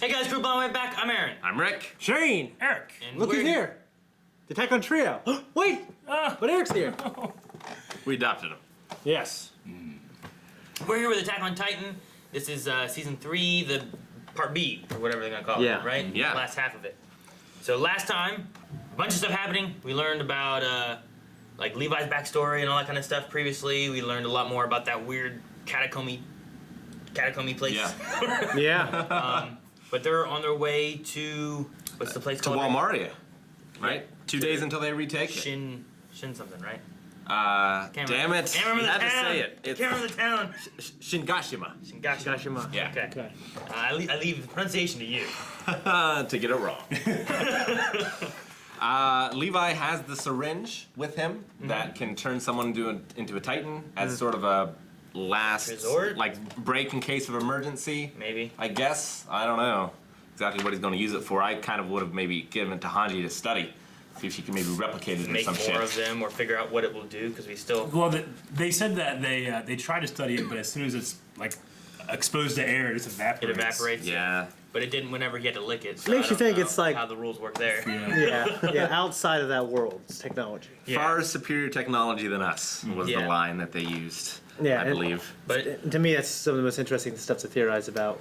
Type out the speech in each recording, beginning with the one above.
Hey guys, Group on the way back. I'm Aaron. I'm Rick. Shane. Eric. And Look who's here. The Attack on Trio. Wait, but Eric's here. We adopted him. Yes. We're here with Attack on Titan. This is season 3, the part B, or whatever they're gonna call it, right? Yeah. Last half of it. So last time, a bunch of stuff happening. We learned about like Levi's backstory and all that kind of stuff previously. We learned a lot more about that weird catacomby place. Yeah. Yeah. But they're on their way to, what's the place To called? Walmaria, right? 2 days until they retake it. Shin something, right? Damn remember. it. Can't remember You the had to town. say it. It's Can't remember the town. Shingashima. Shingashima. Yeah. Okay. I leave the pronunciation to you. To get it wrong. Levi has the syringe with him that can turn someone into a Titan as sort of a last Resort? like break in case of emergency. Maybe. I guess. I don't know exactly what he's going to use it for. I kind of would have maybe given it to Hanji to study. See if she can maybe replicate it or Make some more shit. of them or figure out what it will do, because we still... Well, they said that they try to study it, but as soon as it's like exposed to air, it just evaporates. It evaporates. Yeah. But it didn't whenever he had to lick it. So Makes I you don't think know it's like- how the rules work there. Yeah. Outside of that world's technology. Yeah. Far superior technology than us was Yeah. the line that they used. Yeah, I and- believe. But To me, that's some of the most interesting stuff to theorize about.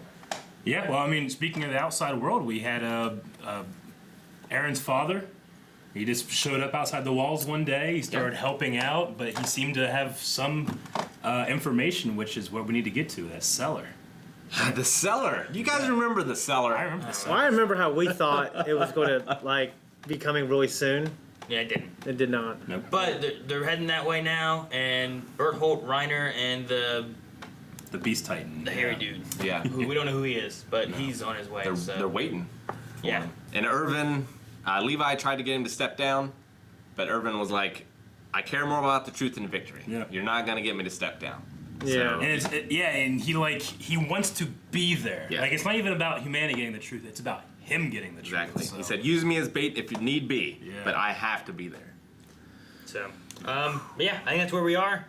Yeah. Well, I mean, speaking of the outside world, we had Aaron's father. He just showed up outside the walls one day. He started helping out, but he seemed to have some information, which is what we need to get to, that cellar. The cellar. You guys remember the cellar? I remember the cellar. Well, I remember how we thought it was going to like be coming really soon. yeah, it didn't. It did not. Nope. But they're heading that way now, and Berthold, Reiner, and the Beast Titan. hairy dude, Yeah. who we don't know who he is, but he's on his way. They're, so. they're waiting. Yeah. And Irvin, Levi tried to get him to step down, but Irvin was like, I care more about the truth and victory. Yeah. You're not going to get me to step down. Yeah. And and he wants to be there. Yeah. Like, it's not even about humanity getting the truth; it's about him getting the truth. Exactly. So. He said, use me as bait if you need be, Yeah. but I have to be there. So, but yeah, I think that's where we are.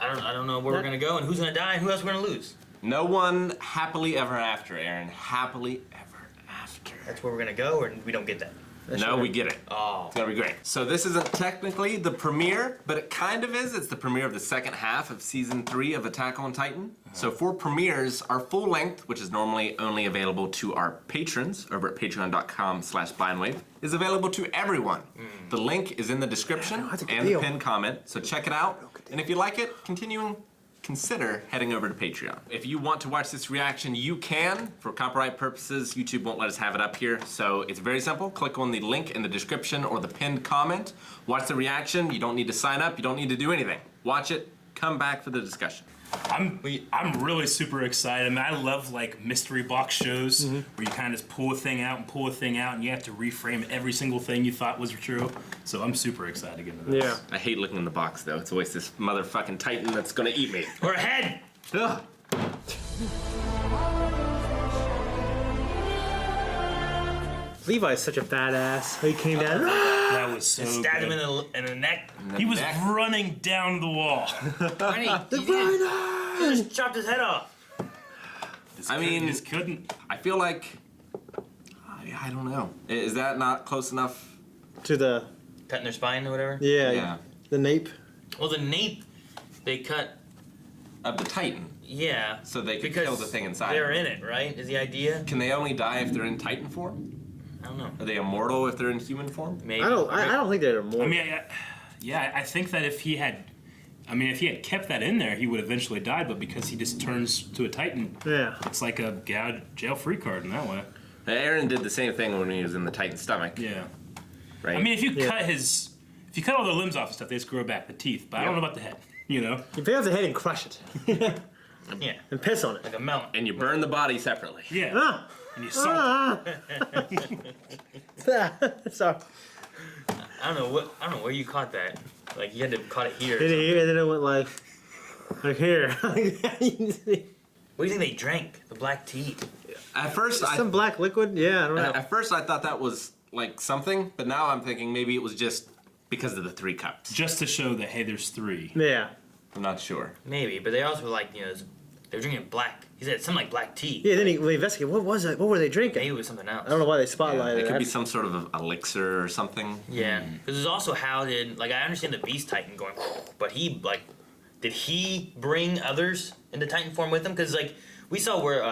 I don't know where we're gonna go and who's gonna die and who else we're gonna lose. No one happily ever after, Aaron. Happily ever after. That's where we're gonna go, or we don't get that. No, we get it. Oh. It's gonna be great. So this isn't technically the premiere, but it kind of is. It's the premiere of the second half of season 3 of Attack on Titan. So for premieres, our full length, which is normally only available to our patrons over at patreon.com/blindwave, is available to everyone. The link is in the description that's a good and the deal. pinned comment, so check it out. And if you like it, consider heading over to Patreon. If you want to watch this reaction, you can. For copyright purposes, YouTube won't let us have it up here. So it's very simple. Click on the link in the description or the pinned comment. Watch the reaction. You don't need to sign up. You don't need to do anything. Watch it. Come back for the discussion. I'm really super excited. I mean, I love like mystery box shows where you kind of just pull a thing out, and you have to reframe every single thing you thought was true. So I'm super excited to get into this. Yeah. I hate looking in the box though. It's always this motherfucking Titan that's gonna eat me. Or a head. Ugh. Levi's such a badass. He came down. That was so Stabbed him good. in the neck. He was neck. running down the wall. He just chopped his head off. I mean- He just couldn't. I feel like, I don't know. Is that not close enough? To the Cutting their spine or whatever. Yeah. the nape. Well, the nape, they cut. Of the Titan. Yeah. So they could because kill the thing inside. They're in it, right? Is the idea? Can they only die if they're in Titan form? I don't know. Are they immortal if they're in human form? Maybe. I don't think they're more. I mean, I think that if he had kept that in there, he would eventually die. But because he just turns to a Titan, yeah. it's like a jail-free card in that way. Aaron did the same thing when he was in the Titan stomach. Yeah. Right? I mean, if you Yeah. cut all the limbs off and stuff, they just grow back the teeth. But I don't know about the head. You know. You pick up the head and crush it. Yeah. And piss on it. Like a melon. and you burn the body separately. Yeah. Ah! And you salt. Sorry. I don't know where you caught that. Like you had to caught it here. or Did something. he? And then it went like here. What do you think they drank? The black tea. At first, Some black liquid? Yeah, I don't know. at first I thought that was like something, but now I'm thinking maybe it was just because of the 3 cups. Just to show that, hey, there's 3. Yeah. I'm not sure. Maybe, but they also like, there's They were drinking black. He said something like black tea. Yeah, then we investigated. What was it? What were they drinking? Maybe it was something else. I don't know why they Yeah, spotlighted it could be that. some sort of elixir or something. Yeah, because there's also how did I understand the Beast Titan going, but he did he bring others into Titan form with him? Because we saw where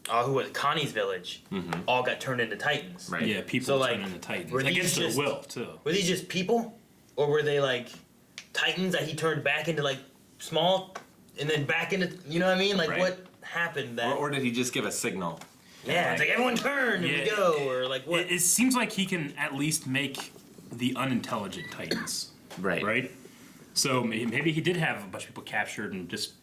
who was it? Connie's village all got turned into Titans. Right. Yeah, people So, turn into Titans were these against their just- will too. Were these just people, or were they Titans that he turned back into small, and then back into you know what I mean? Right. What happened that? Or did he just give a signal? yeah, it's everyone turn and we go, or what? It seems like he can at least make the unintelligent Titans. Right. Right? So maybe he did have a bunch of people captured and just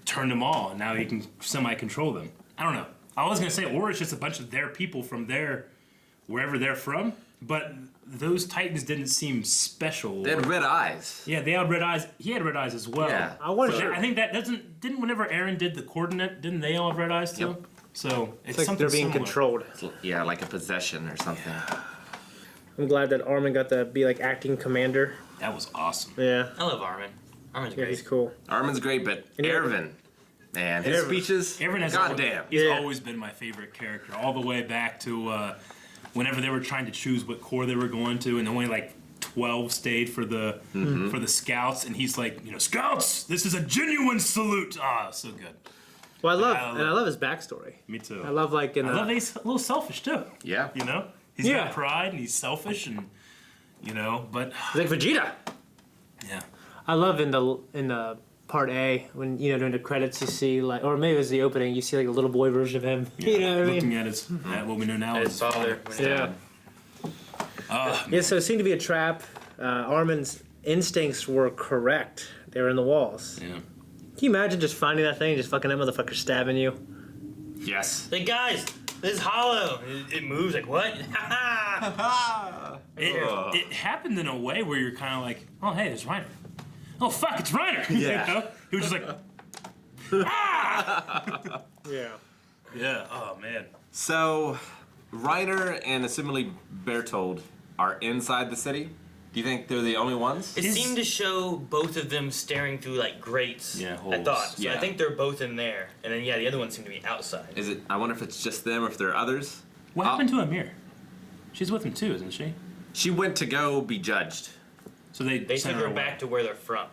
turned them all, and now he can semi-control them. I don't know. I was going to say, or it's just a bunch of their people from wherever they're from, but those Titans didn't seem special. They had red eyes. Yeah, they had red eyes. He had red eyes as well. Yeah. I wonder. So I think that didn't whenever Aaron did the coordinate, didn't they all have red eyes too? Yep. So it's It's like something they're being similar. controlled. Yeah, like a possession or something. I'm glad that Armin got to be acting commander. That was awesome. Yeah, I love Armin. Armin's yeah, great. he's cool. Armin's great, but And yeah. Ervin, man, his Ervin. speeches, Aaron has goddamn. He's Yeah. always been my favorite character, all the way back to whenever they were trying to choose what corps they were going to, and only 12 stayed for the for the scouts, and he's like, scouts, this is a genuine salute. Ah, so good. Well, I I love his backstory. Me too. I love in I the love that he's a little selfish too. Yeah. He's Yeah. got pride and he's selfish and but he's like Vegeta. yeah. I love in the part A when during the credits you see or maybe it was the opening you see a little boy version of him. You know what I mean? Looking at at what we know now His as father. Yeah. Yeah. So it seemed to be a trap. Armin's instincts were correct. They were in the walls. Yeah. Can you imagine just finding that thing and just fucking that motherfucker stabbing you? Yes. Hey guys, this is hollow. It moves what? It happened in a way where you're kind of like, oh hey, there's Reiner. Oh fuck, it's Reiner. Yeah. He was just like, Yeah. yeah. Oh man. So, Reiner and assumingly Bertold are inside the city. Do you think they're the only ones? It seemed to show both of them staring through grates. Yeah, I holes. thought. So I Yeah. think they're both in there, and then the other ones seem to be outside. Is it? I wonder if it's just them or if there are others. What happened to Amir? She's with him too, isn't she? She went to go be judged. So they They sent took her away. back to where they're from,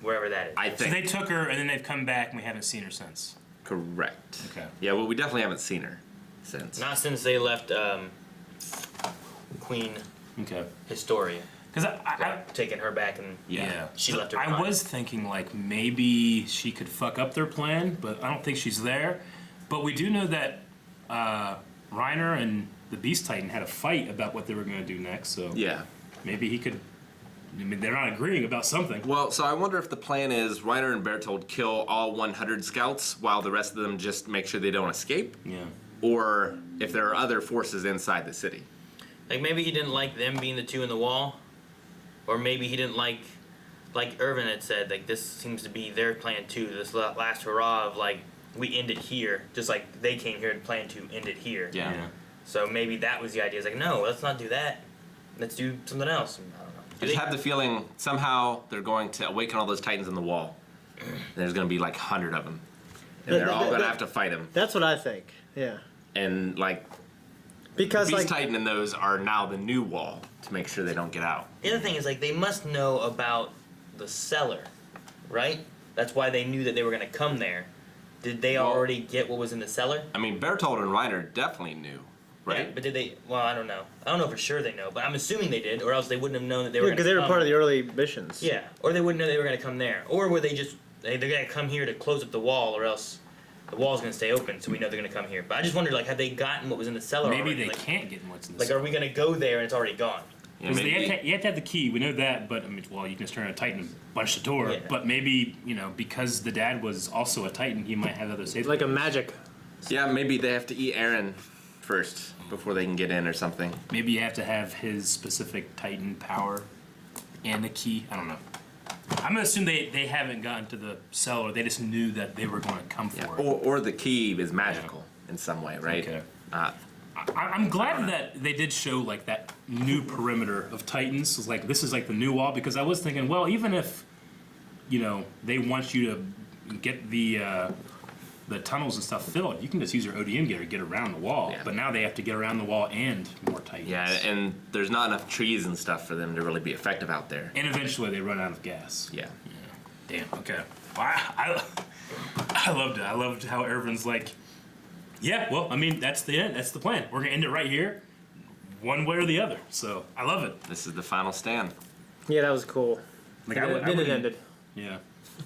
wherever that is. I So think. they took her and then they've come back and we haven't seen her since. Correct. Okay. Yeah, well, we definitely haven't seen her since. Not since they left Queen Okay. Historia, Because I taking her back and Yeah. she So left her I behind. was thinking maybe she could fuck up their plan, but I don't think she's there. But we do know that Reiner and the Beast Titan had a fight about what they were going to do next. So Yeah. maybe he could. I mean, they're not agreeing about something. Well, so I wonder if the plan is Reiner and Bertold kill all 100 scouts while the rest of them just make sure they don't escape, Yeah. or if there are other forces inside the city. Maybe he didn't like them being the two in the wall, or maybe he didn't like Irvin had said, this seems to be their plan too. This last hurrah of we end it here, just like they came here and planned to end it here. Yeah. So maybe that was the idea. It's no, let's not do that. Let's do something else. I don't know. I just have the feeling somehow they're going to awaken all those titans in the wall. There's going to be 100 of them, and they're all going to have to fight him. That's what I think. Yeah. And Because Beast Titan and those are now the new wall to make sure they don't get out. The other thing is they must know about the cellar, right? That's why they knew that they were going to come there. Did they Well- already get what was in the cellar? I mean, Bertold and Reiner definitely knew, right? Yeah, but did they? Well, I don't know. I don't know for sure they know, but I'm assuming they did, or else they wouldn't have known that they were. because they were part of the early missions. Yeah, or they wouldn't know they were going to come there, or were they just they're going to come here to close up the wall, or else the wall's going to stay open, so we know they're going to come here. But I just wondered, have they gotten what was in the cellar? Maybe already? they can't get what's in the Are we going to go there and it's already gone? Yeah, Because maybe. you have to have the key. We know that, but I mean, you can just turn a Titan and punch the door. Yeah. But maybe because the dad was also a Titan, he might have other safety. Like a magic. Yeah, maybe they have to eat Aaron first before they can get in or something. Maybe you have to have his specific Titan power and the key. I don't know. I'm gonna assume they haven't gotten to the cellar. They just knew that they were going to come for Yeah. it. Or the key is magical in some way, right? Okay. Uh, I'm glad that they did show that new perimeter of Titans. It's this is the new wall, because I was thinking, well, even if they want you to get the tunnels and stuff filled, you can just use your ODM gear to get around the wall. Yeah. But now they have to get around the wall and more Titans. Yeah, and there's not enough trees and stuff for them to really be effective out there. And eventually they run out of gas. Yeah. Damn. Okay. Well, I loved it. I loved how Irvin's like, yeah. Well, I mean, that's the end. That's the plan. We're gonna end it right here, one way or the other. So I love it. This is the final stand. Yeah, that was cool. Like Then it wouldn't- ended. Yeah.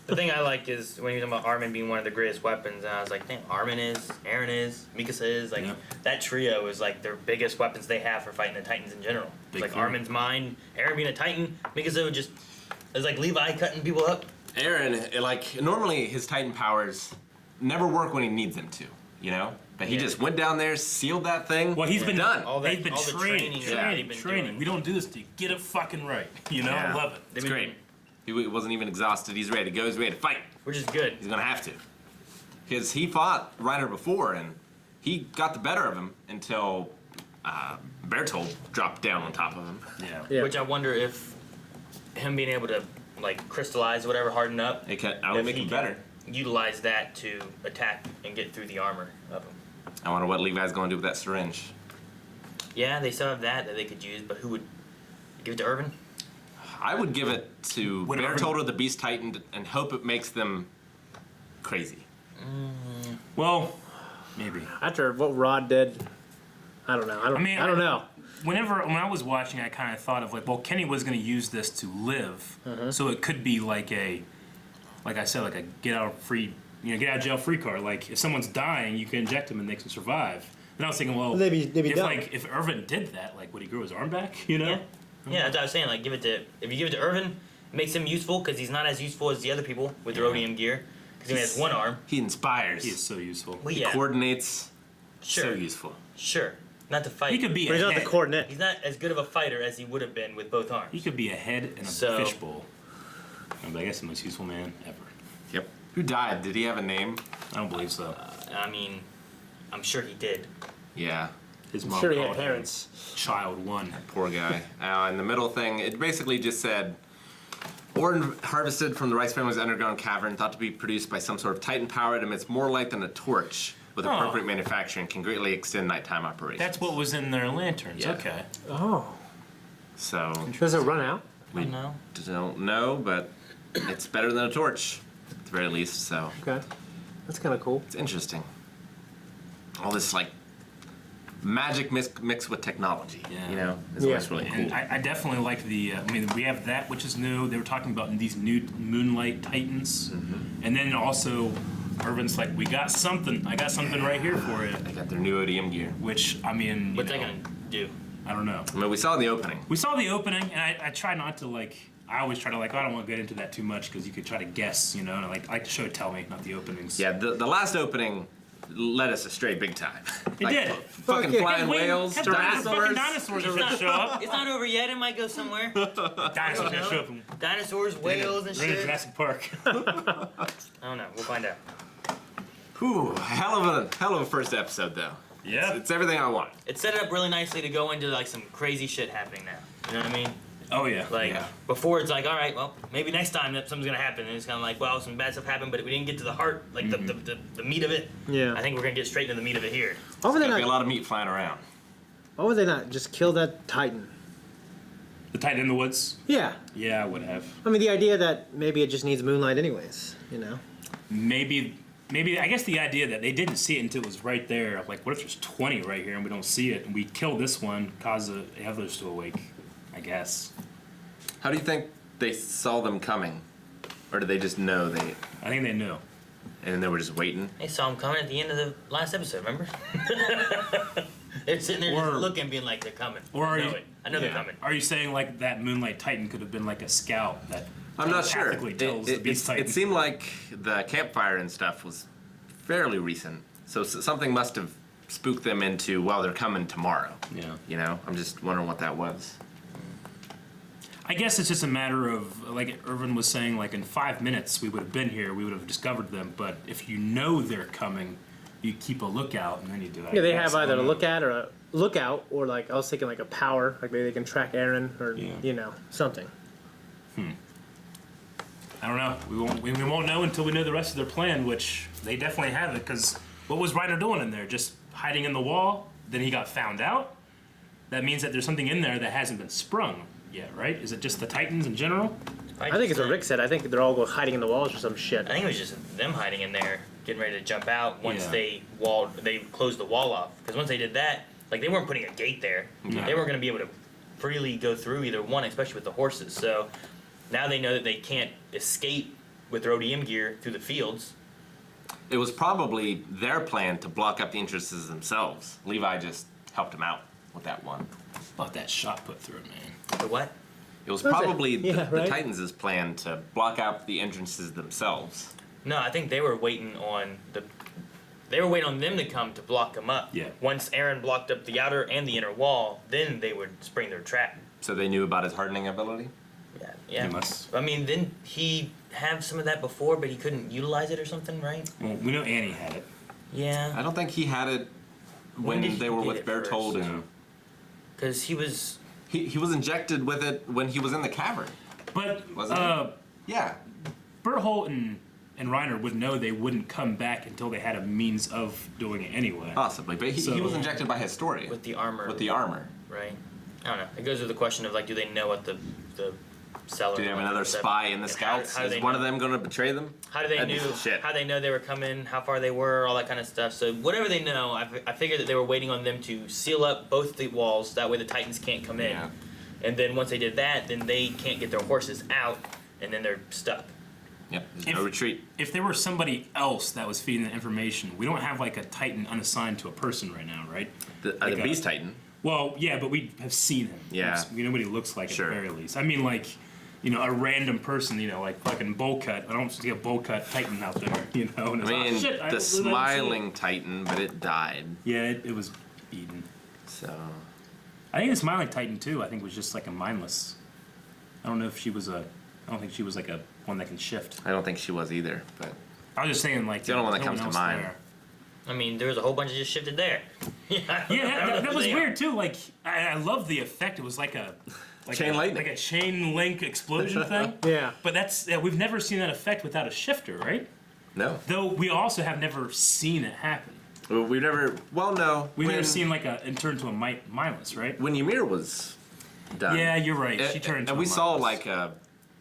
The thing I like is when you're talking about Armin being one of the greatest weapons, and I was like, dang, Armin is, Aaron is, Mikasa is, like, Yeah. that trio is like their biggest weapons they have for fighting the Titans in general. It's Big like thing. Armin's mind, Aaron being a Titan, Mikasa just is like Levi cutting people up. Aaron, like, normally his Titan powers never work when he needs them to, you know? But he Yeah. just went down there, sealed that thing. Well, he's been done. All that- They've been all the training, training they've been training. doing. We don't do this to you. Get it fucking right. You know, Yeah. I love it. They've It's been great. doing- He wasn't even exhausted. He's ready to go. He's ready to fight. Which is good. He's gonna have to. Because he fought Reiner before, and he got the better of him until Bertold dropped down on top of him. Yeah. Yeah. Which I wonder if him being able to like crystallize whatever, harden up, It can only if make he him can better. utilize that to attack and get through the armor of him. I wonder what Levi's gonna do with that syringe. Yeah, they still have that they could use, but who would give it to Irvin? I would give it to Would Bertold or the Beast Titan and hope it makes them crazy. Well, maybe. After what Rod did, I don't know. I don't know. When I was watching, I kind of thought of like, well, Kenny was going to use this to live, so it could be like I said, like a get out of jail free card. Like if someone's dying, you can inject them and they can survive. And I was thinking, well, They'd be if dumb. if Irvin did that, like would he grow his arm back? You know? Yeah. Yeah, that's what I was saying. Like, if you give it to Irvin, it makes him useful because he's not as useful as the other people with their ODM gear because he only has one arm. He inspires. He is so useful. Well, He yeah, coordinates. sure, So useful. sure, not to fight. He could be But a he's not head. the coordinate. He's not as good of a fighter as he would have been with both arms. He could be a head in a So- fishbowl. But I guess the most useful man ever. Yep. Who died? Did he have a name? I don't believe so. I mean, I'm sure he did. Yeah. His I'm mom sure he had called him parents. Child one. Poor guy. In the middle thing, it basically just said, ore harvested from the rice family's underground cavern, thought to be produced by some sort of Titan power, it emits more light than a torch. With Oh. appropriate manufacturing, can greatly extend nighttime operations. That's what was in their lanterns. Yeah. Okay. Oh. So Does it run out? I don't know. don't know, but it's better than a torch, at the very least. So Okay. That's kind of cool. it's interesting. All this like magic mixed with technology, Yeah. you know, is Yeah. always really cool. And I definitely like the. I mean, we have that, which is new. They were talking about these new Moonlight Titans, and then also, Irvin's like, "We got something. I got something right here for you." They got their new ODM gear. Which I mean, What's that gonna do? I don't know. I mean, we saw in the opening. We saw the opening, and I try not to like. I always try to like. I don't want to get into that too much because you could try to guess, you know. And I like to show tell me, not the openings. Yeah, the last opening led us astray big time. It did. Fucking yeah. flying Wait, wales, have the fucking dinosaurs. dinosaurs are gonna show up. It's not over yet. It might go somewhere. Dinosaurs gonna show up. In, Dinosaurs, whales, and we're in shit. Jurassic Park. I don't know. We'll find out. Whew, hell of a first episode though. Yeah. It's everything I want. It's set up really nicely to go into like some crazy shit happening now. You know what I mean? Oh yeah. Like Yeah. before, it's like, all right, well, maybe next time that something's gonna happen, and it's kind of like, well, some bad stuff happened, but we didn't get to the heart, like the meat of it. Yeah. I think we're gonna get straight to the meat of it here. Why would they There'll be a not? lot of meat flying around. Why would they not just kill that Titan? The Titan in the Woods. Yeah. Yeah, I would have. I mean, the idea that maybe it just needs moonlight anyways. You know. Maybe I guess the idea that they didn't see it until it was right there. Like, what if there's 20 right here and we don't see it, and we kill this one, cause the others to awake? I guess. How do you think they saw them coming? Or did they just know they I think they knew. and they were just waiting? They saw him coming at the end of the last episode. Remember? They're sitting there Or- just looking, being like, they're coming. Or are I know you? it. I know they're coming. Are you saying like that Moonlight Titan could have been like a scout that? I'm not sure. telepathically tells the Beast Titan? It seemed like the campfire and stuff was fairly recent. So something must have spooked them into, well, they're coming tomorrow. Yeah. You know? I'm just wondering what that was. I guess it's just a matter of, like Irvin was saying, like in 5 minutes we would have been here, we would have discovered them. But if you know they're coming, you keep a lookout, and then you do that. Yeah, they have either a lookout or like I was thinking like a power, like maybe they can track Aaron or Yeah. you know something. I don't know. We won't know until we know the rest of their plan, which they definitely have it. Because what was Reiner doing in there? Just hiding in the wall? Then he got found out? That means that there's something in there that hasn't been sprung yet, right? Is it just the Titans in general? I think it's what Rick said. I think they're all hiding in the walls or some shit. I think it was just them hiding in there, getting ready to jump out once Yeah. they closed the wall off. Because once they did that, like they weren't putting a gate there. No. They weren't going to be able to freely go through either one, especially with the horses. So now they know that they can't escape with their ODM gear through the fields. It was probably their plan to block up the entrances themselves. Levi just helped him out with that one. About that shot put through it, man. The what? It was Was it? probably Yeah, the right? Titans' plan to block out the entrances themselves. No, I think they were waiting on them to come to block them up. Yeah. Once Aaron blocked up the outer and the inner wall, then they would spring their trap. So they knew about his hardening ability? Yeah. They must. I mean, didn't he have some of that before, but he couldn't utilize it or something, right? Well, we know Annie had it. Yeah. I don't think he had it when did he they were get with it Bertold first? and Because he was. he was injected with it when he was in the cavern. But Wasn't he? Yeah. Berthold and Reiner would know they wouldn't come back until they had a means of doing it anyway. Possibly. But he was So- injected by Historia. With the armor. With the armor. Right. I don't know. It goes to the question of, like, do they know what the cellar. Do they have another spy in the scouts? How do Is they one know? of them going to betray them? How do they That'd be knew? shit. How they know they were coming? How far they were? All that kind of stuff. So whatever they know, I figured that they were waiting on them to seal up both the walls. That way the Titans can't come in. Yeah. And then once they did that, then they can't get their horses out, and then they're stuck. Yep. There's If- no retreat. If there were somebody else that was feeding the information, we don't have like a Titan unassigned to a person right now, right? The Like a- Beast Titan. Well, yeah, but we have seen him. Yeah. We know what he looks like Sure. at the very least. I mean, like, a random person, like fucking bowl cut. I don't see a bowl cut Titan out there, And I mean, shit, the I don't see it. smiling Titan, but it died. Yeah, it was eaten. So I think the smiling Titan too. I think was just like a mindless. I don't know if she was a. I don't think she was like a one that can shift. I don't think she was either. But I was just saying like the only one that no comes to else mind. there. I mean, there was a whole bunch of just shifted there. Yeah, that was weird too. Like I love the effect. It was like a Chain lightning. like a chain link explosion thing. Yeah. But we've never seen that effect without a shifter, right? no, Though we also have never seen it happen. we've never. Well, no, We've never seen like it turn to a mindless, right? when Ymir was done. Yeah, you're right. She turned into and a we saw mindless. like a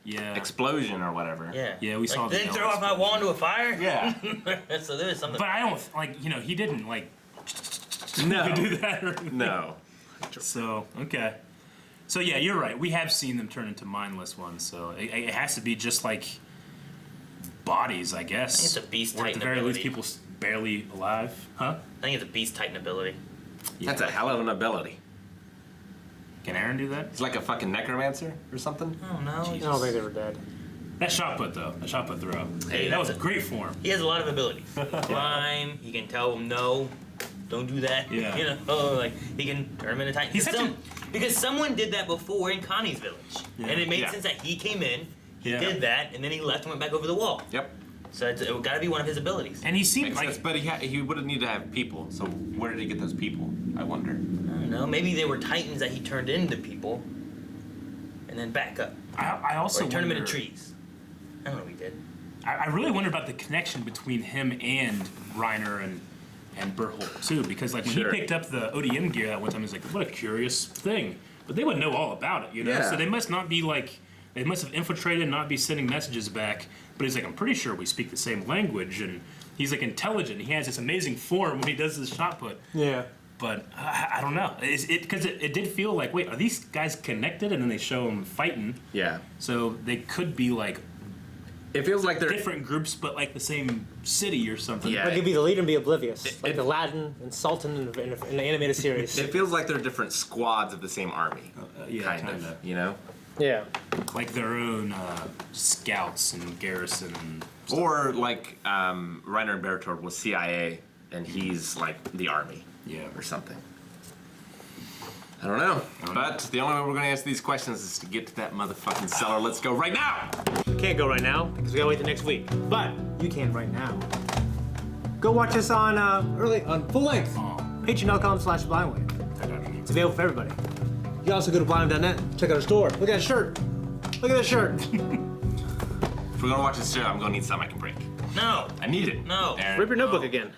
Yeah. explosion or whatever. Yeah. Yeah, we saw Like, the didn't yellow throw off my wall into a fire. Yeah. So there was something. But I don't he didn't like No. do that. Or No. So okay. So yeah, you're right. We have seen them turn into mindless ones. So it has to be just like bodies, I guess. I think it's a beast Or at the titan very least, ability. people barely alive, huh? I think it's a beast titan ability. That's a hell of an ability. Can Aaron do that? He's like a fucking necromancer or something. I don't know. I don't think they were dead. That shot put though. That shot put throw. Hey, that was that's great form. He has a lot of abilities. Climb. He can tell him no, don't do that. Yeah. Like he can turn him into titan. He's such Because someone did that before in Connie's village, Yeah. and it made Yeah. sense that he came in, he Yeah. did that, and then he left and went back over the wall. Yep. So it got to be one of his abilities. And he seemed Makes like sense, but he would have needed to have people. So where did he get those people? I wonder. I don't know. Maybe they were titans that he turned into people, and then back up, I also or he turned them wonder- into trees. I don't know what he did. I really wonder about the connection between him and Reiner and Berthold too, because like when Sure. he picked up the ODM gear that one time, he's like, "What a curious thing," but they would know all about it, Yeah. So they must not be like they must have infiltrated, and not be sending messages back. But he's like, "I'm pretty sure we speak the same language," and he's like intelligent. He has this amazing form when he does his shot put. Yeah. But I don't know. Because it did feel like, wait, are these guys connected? And then they show them fighting. Yeah. So they could be like It feels like they're. different groups, but like the same city or something. Yeah. Like he'd be the leader and be oblivious, like it- Aladdin and Sultan in the animated series. It feels like they're different squads of the same army. Yeah, kind kinda. of. You know. Yeah. Like their own scouts and garrison. And Or like Reiner and Berthold was CIA, and he's like the army. Yeah. Or something. I don't know. But the only way we're gonna answer these questions is to get to that motherfucking cellar. Let's go right now! We can't go right now because we gotta wait till next week. But you can right now. Go watch us on full length. Patreon.com/blindwave. It's available for everybody. You can also go to blindwave.net, check out our store. Look at that shirt. Look at that shirt. If we're gonna watch this show, I'm gonna need something I can break. No. I need it. No. Aaron. Rip your notebook again.